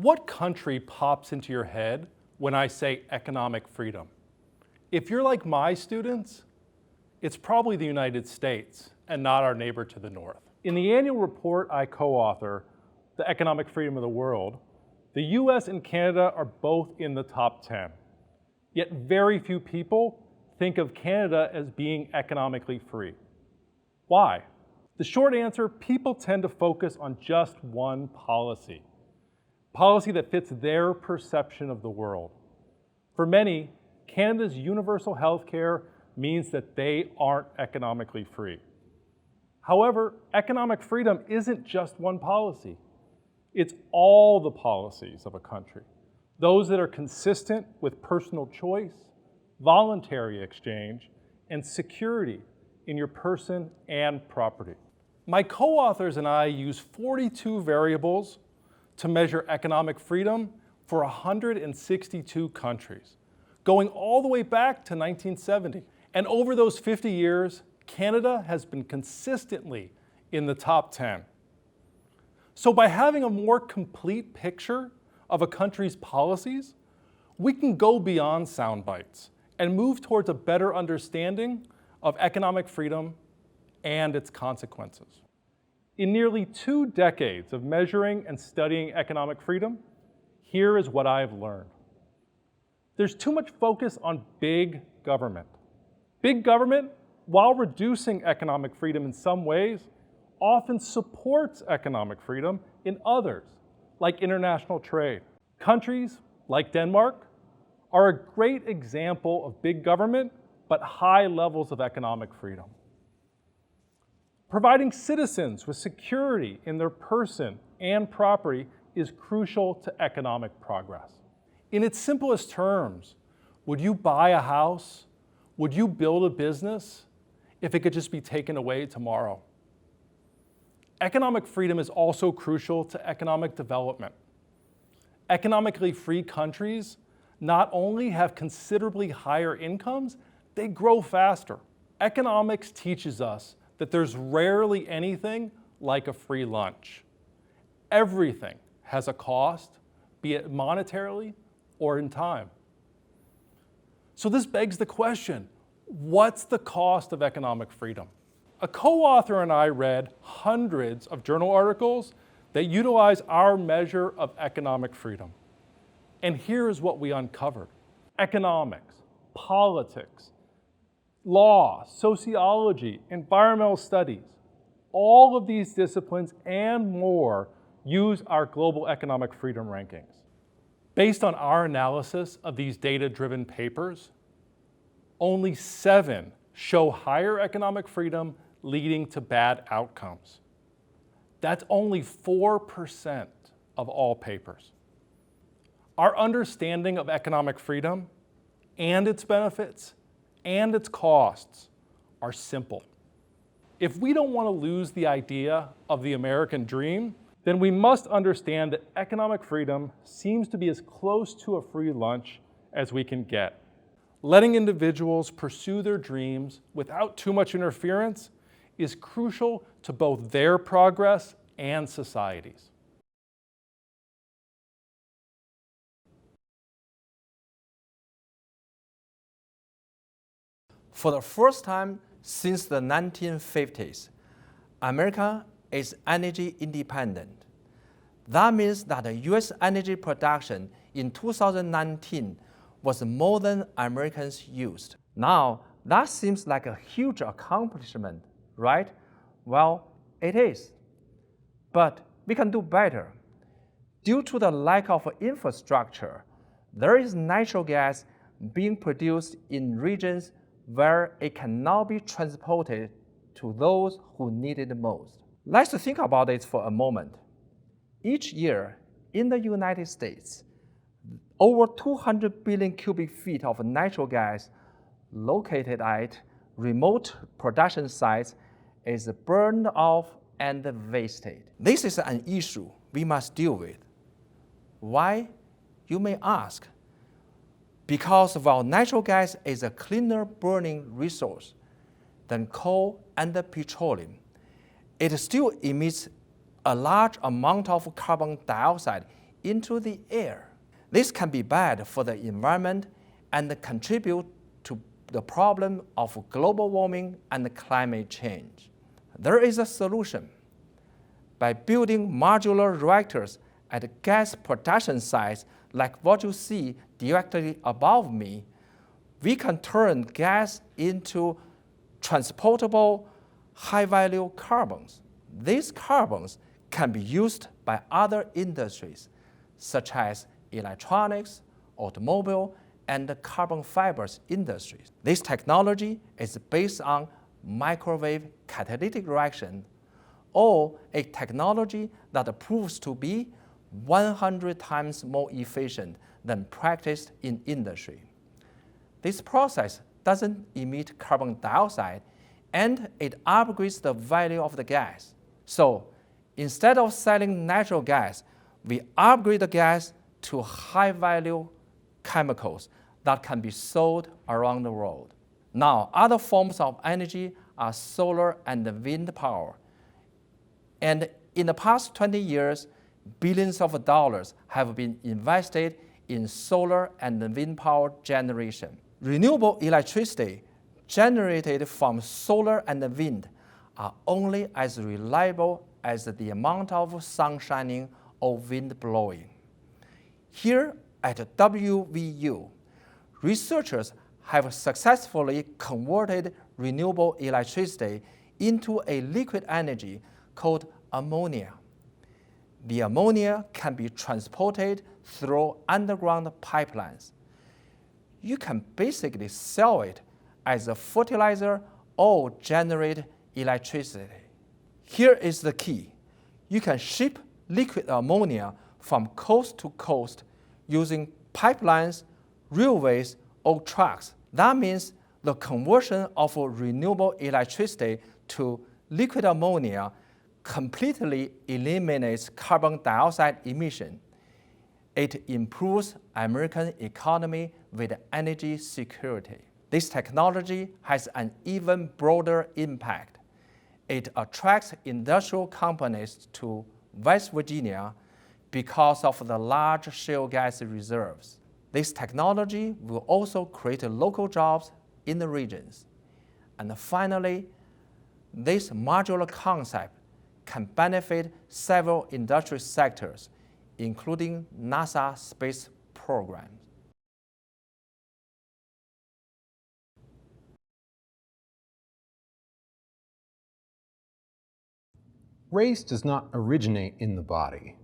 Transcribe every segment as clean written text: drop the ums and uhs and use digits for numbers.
What country pops into your head when I say economic freedom? If you're like my students, it's probably the United States and not our neighbor to the north. In the annual report I co-author, The Economic Freedom of the World, the US and Canada are both in the top 10. Yet very few people think of Canada as being economically free. Why? The short answer, people tend to focus on just one policy that fits their perception of the world. For many, Canada's universal health care means that they aren't economically free. However, economic freedom isn't just one policy. It's all the policies of a country, those that are consistent with personal choice, voluntary exchange, and security in your person and property. My co-authors and I use 42 variables to measure economic freedom for 162 countries, going all the way back to 1970. And over those 50 years, Canada has been consistently in the top 10. So by having a more complete picture of a country's policies, we can go beyond sound bites and move towards a better understanding of economic freedom and its consequences. In nearly 2 decades of measuring and studying economic freedom, here is what I've learned. There's too much focus on big government. Big government, while reducing economic freedom in some ways, often supports economic freedom in others, like international trade. Countries like Denmark are a great example of big government, but high levels of economic freedom. Providing citizens with security in their person and property is crucial to economic progress. In its simplest terms, would you buy a house? Would you build a business if it could just be taken away tomorrow? Economic freedom is also crucial to economic development. Economically free countries not only have considerably higher incomes, they grow faster. Economics teaches us that there's rarely anything like a free lunch. Everything has a cost, be it monetarily or in time. So this begs the question, what's the cost of economic freedom? A co-author and I read hundreds of journal articles that utilize our measure of economic freedom. And here's what we uncovered. Economics, politics, law, sociology, environmental studies, all of these disciplines and more use our global economic freedom rankings. Based on our analysis of these data-driven papers, only 7 show higher economic freedom leading to bad outcomes. That's only 4% of all papers. Our understanding of economic freedom and its benefits and its costs are simple. If we don't want to lose the idea of the American dream, then we must understand that economic freedom seems to be as close to a free lunch as we can get. Letting individuals pursue their dreams without too much interference is crucial to both their progress and societies. For the first time since the 1950s, America is energy independent. That means that the U.S. energy production in 2019 was more than Americans used. Now, that seems like a huge accomplishment, right? Well, it is. But we can do better. Due to the lack of infrastructure, there is natural gas being produced in regions where it cannot be transported to those who need it most. Let's think about it for a moment. Each year in the United States, over 200 billion cubic feet of natural gas located at remote production sites is burned off and wasted. This is an issue we must deal with. Why, you may ask? Because while natural gas is a cleaner burning resource than coal and petroleum, it still emits a large amount of carbon dioxide into the air. This can be bad for the environment and contribute to the problem of global warming and climate change. There is a solution. By building modular reactors at gas production sites like what you see directly above me, we can turn gas into transportable, high-value carbons. These carbons can be used by other industries, such as electronics, automobile, and the carbon fibers industries. This technology is based on microwave catalytic reaction, or a technology that proves to be 100 times more efficient than practiced in industry. This process doesn't emit carbon dioxide, and it upgrades the value of the gas. So instead of selling natural gas, we upgrade the gas to high-value chemicals that can be sold around the world. Now, other forms of energy are solar and wind power. And in the past 20 years, billions of dollars have been invested in solar and wind power generation. Renewable electricity generated from solar and wind are only as reliable as the amount of sun shining or wind blowing. Here at WVU, researchers have successfully converted renewable electricity into a liquid energy called ammonia. The ammonia can be transported through underground pipelines. You can basically sell it as a fertilizer or generate electricity. Here is the key. You can ship liquid ammonia from coast to coast using pipelines, railways, or trucks. That means the conversion of renewable electricity to liquid ammonia completely eliminates carbon dioxide emission. It improves American economy with energy security. This technology has an even broader impact. It attracts industrial companies to West Virginia because of the large shale gas reserves. This technology will also create local jobs in the regions. And finally, this modular concept can benefit several industry sectors, including NASA space programs. Race does not originate in the body.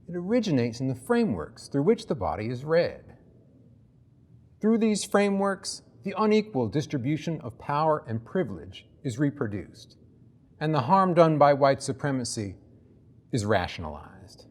It originates in the frameworks through which the body is read. Through these frameworks, the unequal distribution of power and privilege is reproduced, and the harm done by white supremacy is rationalized.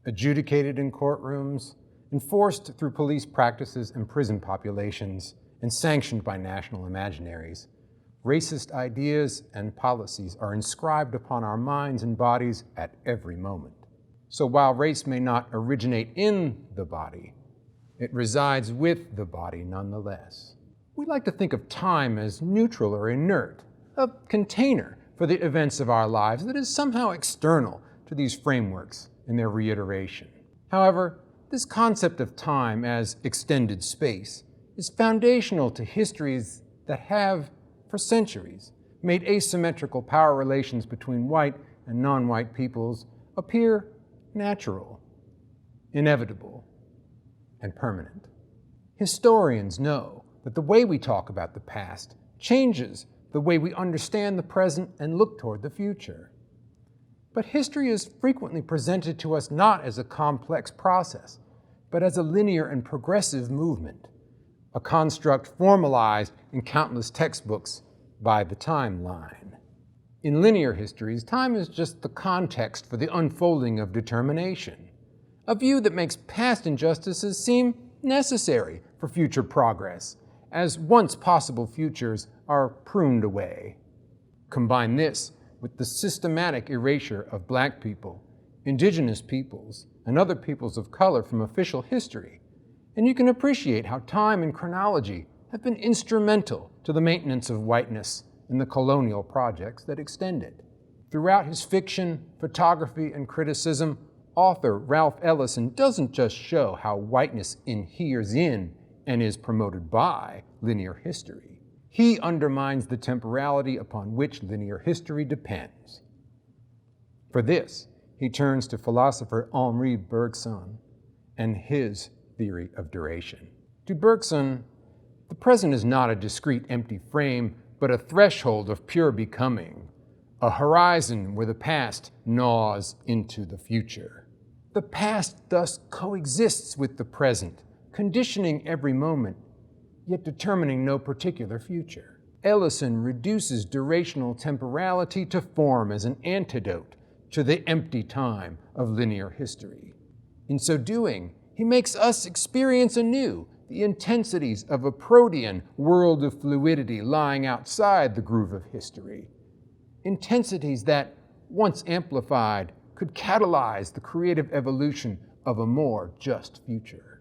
Adjudicated in courtrooms, enforced through police practices and prison populations, and sanctioned by national imaginaries, racist ideas and policies are inscribed upon our minds and bodies at every moment. So while race may not originate in the body, it resides with the body nonetheless. We like to think of time as neutral or inert, a container for the events of our lives that is somehow external to these frameworks and their reiteration. However, this concept of time as extended space is foundational to histories that have, for centuries, made asymmetrical power relations between white and non-white peoples appear natural, inevitable, and permanent. Historians know that the way we talk about the past changes the way we understand the present and look toward the future. But history is frequently presented to us not as a complex process, but as a linear and progressive movement, a construct formalized in countless textbooks by the timeline. In linear histories, time is just the context for the unfolding of determination, a view that makes past injustices seem necessary for future progress, as once possible futures are pruned away. Combine this with the systematic erasure of Black people, indigenous peoples, and other peoples of color from official history, and you can appreciate how time and chronology have been instrumental to the maintenance of whiteness in the colonial projects that extend it. Throughout his fiction, photography, and criticism, author Ralph Ellison doesn't just show how whiteness inheres in and is promoted by linear history. He undermines the temporality upon which linear history depends. For this, he turns to philosopher Henri Bergson and his theory of duration. To Bergson, the present is not a discrete empty frame, but a threshold of pure becoming, a horizon where the past gnaws into the future. The past thus coexists with the present, conditioning every moment, yet determining no particular future. Ellison reduces durational temporality to form as an antidote to the empty time of linear history. In so doing, he makes us experience anew the intensities of a protean world of fluidity lying outside the groove of history. Intensities that, once amplified, could catalyze the creative evolution of a more just future.